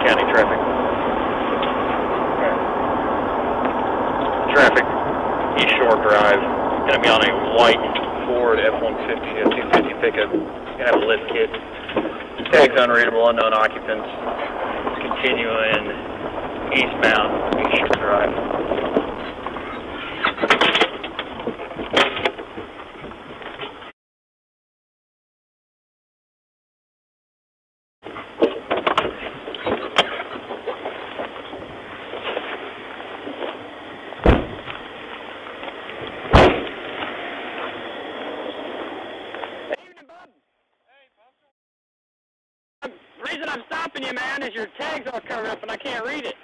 County traffic. Traffic, East Shore Drive. Going to be on a white Ford F-150, a 250 pickup. Going to have a lift kit. Tags unreadable, unknown occupants. Continuing eastbound East Shore Drive. The reason I'm stopping you, man, is your tag's all covered up and I can't read it.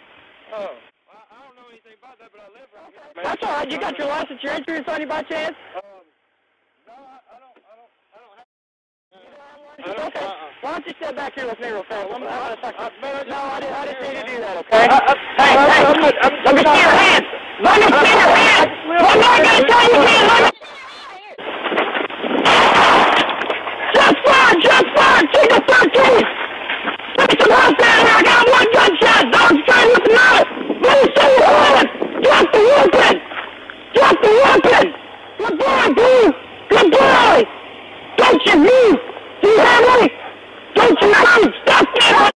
Oh, I don't know anything about that, but I live right here. Man. That's all right. You got your license, your insurance on you by chance? No, I don't have. Okay. Why don't you step back here with me real fast? No, I didn't need to do that, okay? Hey, let me see your hands! Let me see your hands! One more gonna tell you again! Let me... Just fire! Take a 13! Take some help down here! I got one gunshot! Dog's trying with the mouth! Let me see your hands! Drop the weapon! Drop the weapon! Good boy, dude! Good boy! Don't you move! Do you have me? Don't you move! Stop that!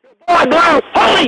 Good boy, bro! Holy